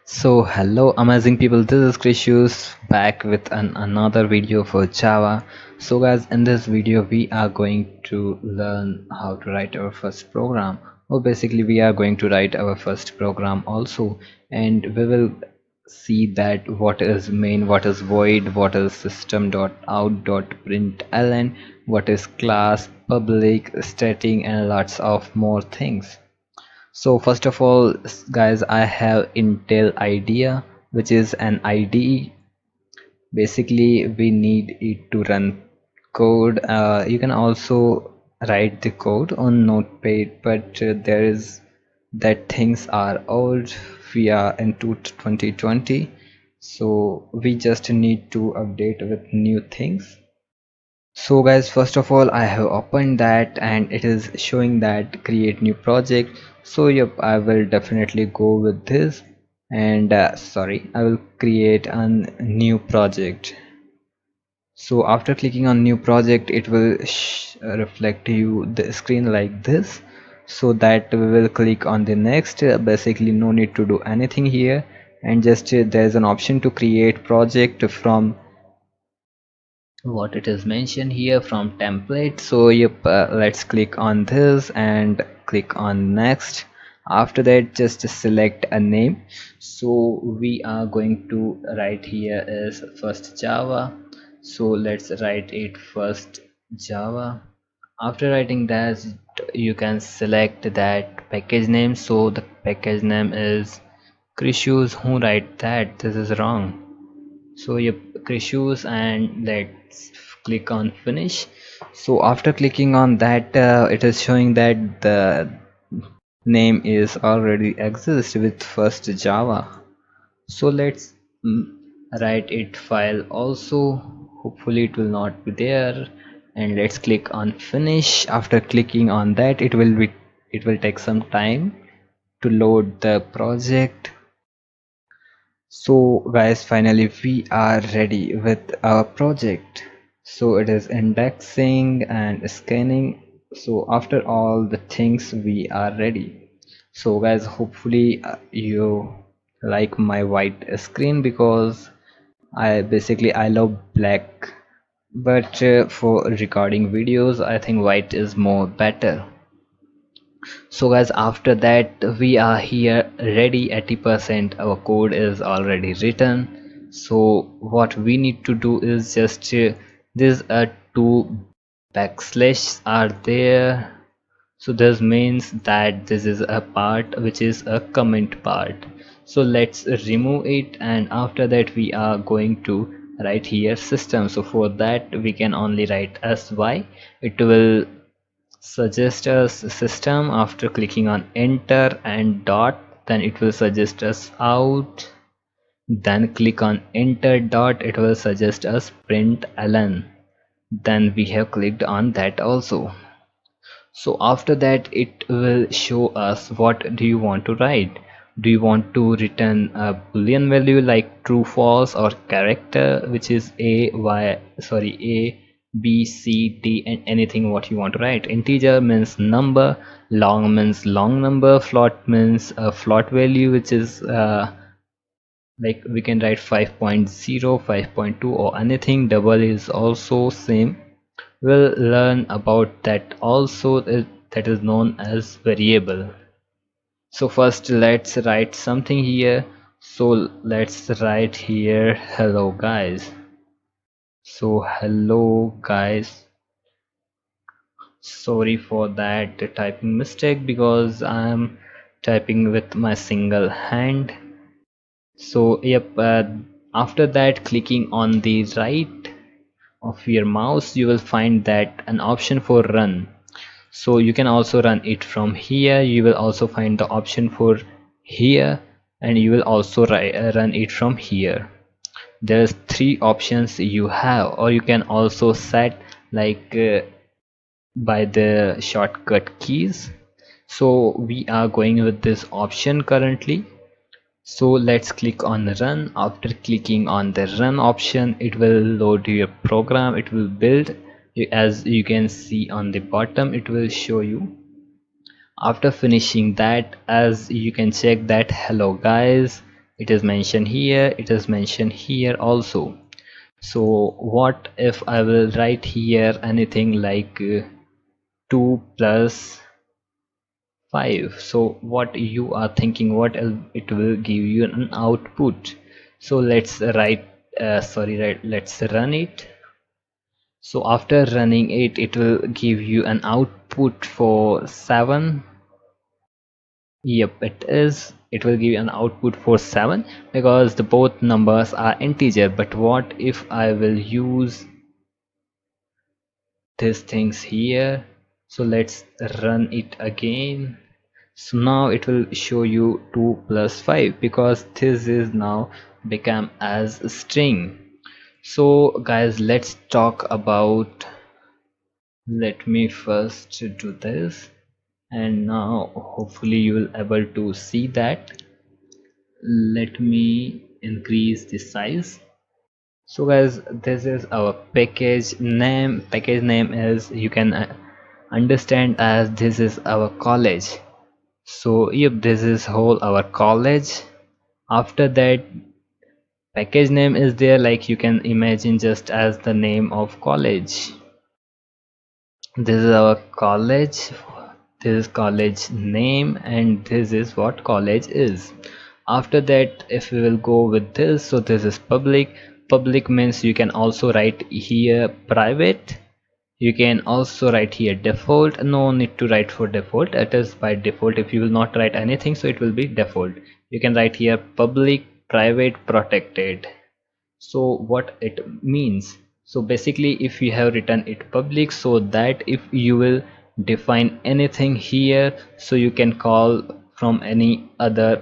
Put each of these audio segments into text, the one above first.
Hello amazing people, this is krishush back with another video for Java. So guys, in this video we are going to learn how to write our first program, or basically we are going to write our first program also, and we will see that what is main, what is void, what is system.out.println, what is class, public, static, and lots of more things. So first of all, guys, I have Intel IDEA, which is an IDE. Basically, we need it to run code. You can also write the code on Notepad, but there is that things are old. We are into 2020, so we just need to update with new things. So guys, first of all I have opened that and it is showing that create new project. So yep, I will definitely go with this, and sorry, I will create a new project. So after clicking on new project, it will reflect you the screen like this, so that we will click on the next. Basically no need to do anything here, and just there's an option to create project from what it is mentioned here from template. So yep, let's click on this and click on next. After that, just select a name. So we are going to write here is first Java, so let's write it first Java. After writing that, you can select that package name. So the package name is krishush. Who write that? This is wrong. So yep, issues, and let's click on finish. So after clicking on that, it is showing that the name is already exists with first Java. So let's write it file also. Hopefully it will not be there, and let's click on finish. After clicking on that, it will take some time to load the project. So guys, finally we are ready with our project. So it is indexing and scanning. So after all the things, we are ready. So guys, hopefully you like my white screen, because I love black, but for recording videos I think white is more better. So guys, after that we are here ready. 80% our code is already written. So what we need to do is just these two backslashes are there. So this means that this is a part which is a comment part. So let's remove it, and after that we are going to write here system. So for that we can only write sy. It will suggest us system. After clicking on enter and dot, then it will suggest us out. Then click on enter dot, it will suggest us print ln. Then we have clicked on that also. So after that it will show us what do you want to write. Do you want to return a boolean value like true, false, or character which is a b c d, and anything what you want to write. Integer means number, long means long number, float means a float value which is like we can write 5.0, 5.2, or anything. Double is also same. We'll learn about that also. That is known as variable. So first let's write something here. So let's write here hello guys. So hello guys, sorry for that typing mistake, because I'm typing with my single hand. So yep, after that clicking on the right of your mouse, you will find that an option for run. So you can also run it from here. You will also find the option for here, and you will also run it from here. There's three options you have, or you can also set like by the shortcut keys. So we are going with this option currently. So let's click on run. After clicking on the run option, it will load your program. It will build. As you can see on the bottom, it will show you. After finishing that, as you can check that hello guys it is mentioned here, it is mentioned here also. So what if I will write here anything like 2 plus 5? So what you are thinking, it will give you an output? So let's let's run it. So after running it, it will give you an output for 7. Yep, it is. It will give you an output for 7 because the both numbers are integer. But what if I will use these things here? So let's run it again. So now it will show you 2 plus 5 because this is now become as a string. So guys, let's talk about, let me first do this, and now hopefully you will able to see that. Let me increase the size. So guys, this is our package name is, you can understand as this is our college. So yep, this is whole our college. After that, package name is there, like you can imagine just as the name of college. This is our college, this is college name, and this is what college is. After that, if we will go with this, so this is public. Public means you can also write here private, you can also write here default. No need to write for default, it is by default. If you will not write anything, so it will be default. You can write here public, private, protected. So what it means, so basically if you have written it public, so that if you will define anything here, so you can call from any other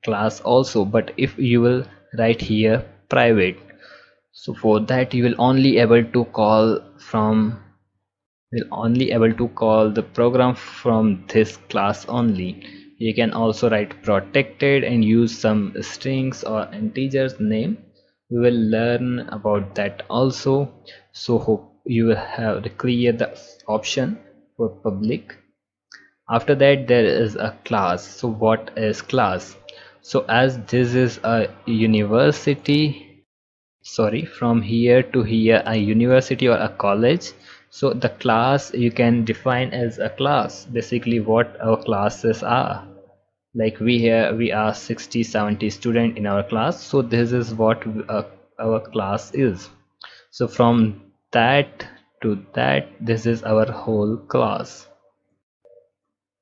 class also. But if you will write here private, so for that you will only able to call from, will only able to call the program from this class only. You can also write protected and use some strings or integers name. We will learn about that also. So hope you will have to clear the option for public. After that, there is a class. So what is class? So as this is a university, sorry, from here to here a university or a college, so the class you can define as a class, basically what our classes are. Like we are 60-70 student in our class, so this is what our class is. So from that to that, this is our whole class,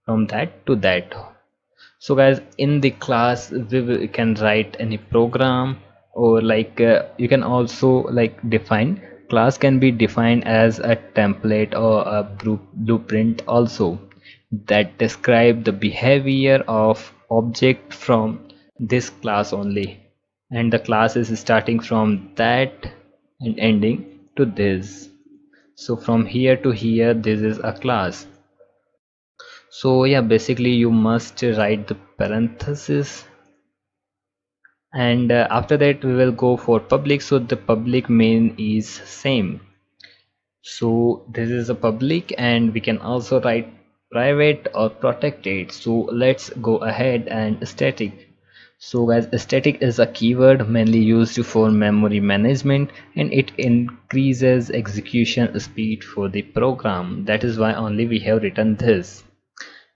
from that to that. So guys, in the class can write any program, or like you can also like define, class can be defined as a template or a blueprint also, that describe the behavior of object from this class only. And the class is starting from that and ending to this. So from here to here, this is a class. So yeah, basically you must write the parenthesis, and after that we will go for public. So the public main is same, so this is a public, and we can also write private or protected. So let's go ahead and static. So guys, static is a keyword mainly used for memory management, and it increases execution speed for the program. That is why only we have written this.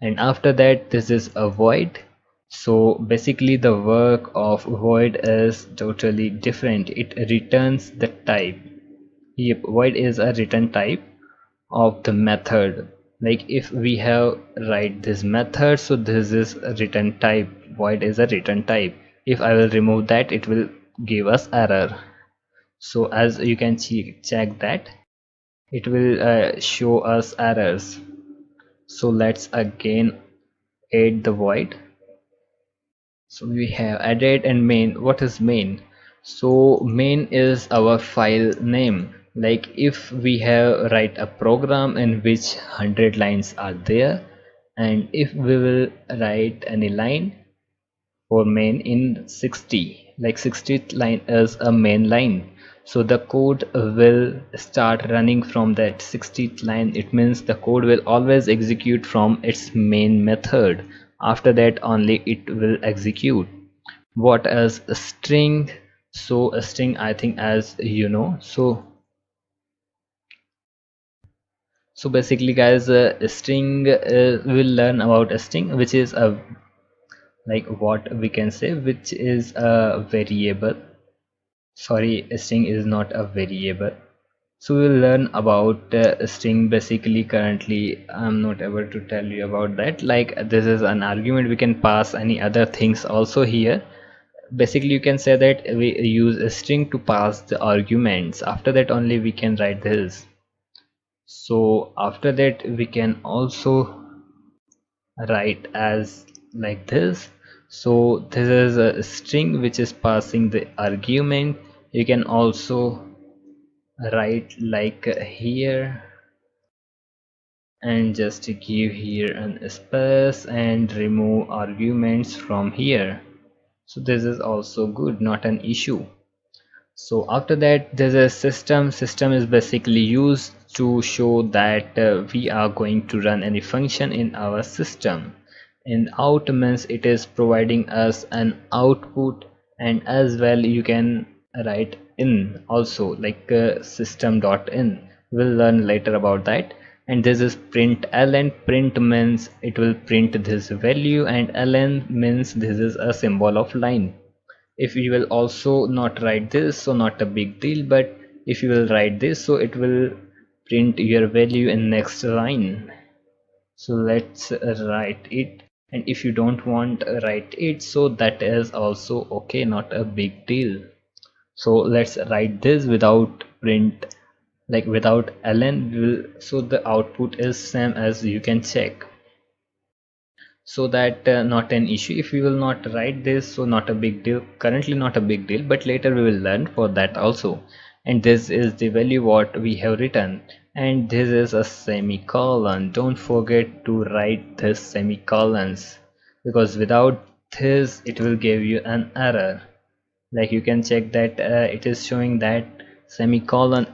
And after that, this is a void. So basically the work of void is totally different, it returns the type. Yep, void is a return type of the method. Like if we have write this method, so this is a return type, void is a return type. If I will remove that, it will give us error. So as you can check that, it will show us errors. So let's again add the void. So we have added and main. What is main? So main is our file name. Like if we have write a program in which 100 lines are there, and if we will write any line for main in 60, like 60th line is a main line, so the code will start running from that 60th line. It means the code will always execute from its main method. After that only it will execute. What else? A string. So a string, I think, as you know. So basically guys, a string, we'll learn about a string, which is a, like what we can say, which is a variable. Sorry, a string is not a variable. So we'll learn about a string. Basically currently I'm not able to tell you about that. Like this is an argument, we can pass any other things also here. Basically you can say that we use a string to pass the arguments, after that only we can write this. So after that we can also write as like this. So this is a string which is passing the argument. You can also write like here, and just give here an space and remove arguments from here. So this is also good, not an issue. So after that there's a system is basically used to show that we are going to run any function in our system, and out means it is providing us an output. And as well you can write in also, like system.in, we'll learn later about that. And this is print ln. Print means it will print this value, and ln means this is a symbol of line. If you will also not write this, so not a big deal, but if you will write this, so it will print your value in next line. So let's write it. And if you don't want write it, so that is also okay, not a big deal. So let's write this without print, like without ln will, so the output is same as you can check. So that not an issue if we will not write this, so not a big deal, currently not a big deal, but later we will learn for that also. And this is the value what we have written, and this is a semicolon. Don't forget to write this semicolons, because without this it will give you an error. Like you can check that it is showing that semicolons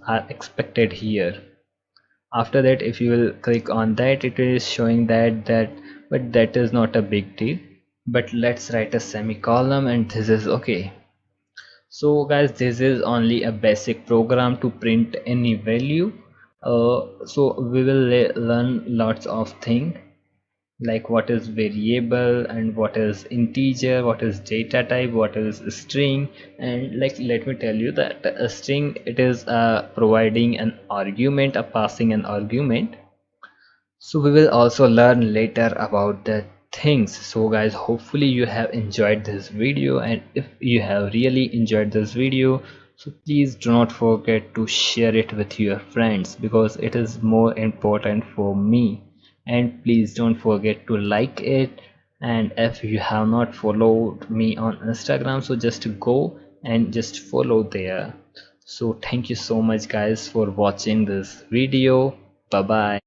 are expected here. After that if you will click on that, it is showing that, but that is not a big deal. But let's write a semicolon, and this is okay. So guys, this is only a basic program to print any value. So we will learn lots of things, like what is variable and what is integer, what is data type, what is string. And like let me tell you that a string, it is providing an argument, a passing an argument. So we will also learn later about the things. So guys, hopefully you have enjoyed this video, and if you have really enjoyed this video, so please do not forget to share it with your friends, because it is more important for me. And please don't forget to like it. And if you have not followed me on Instagram, so just go and just follow there. So thank you so much guys for watching this video. Bye bye.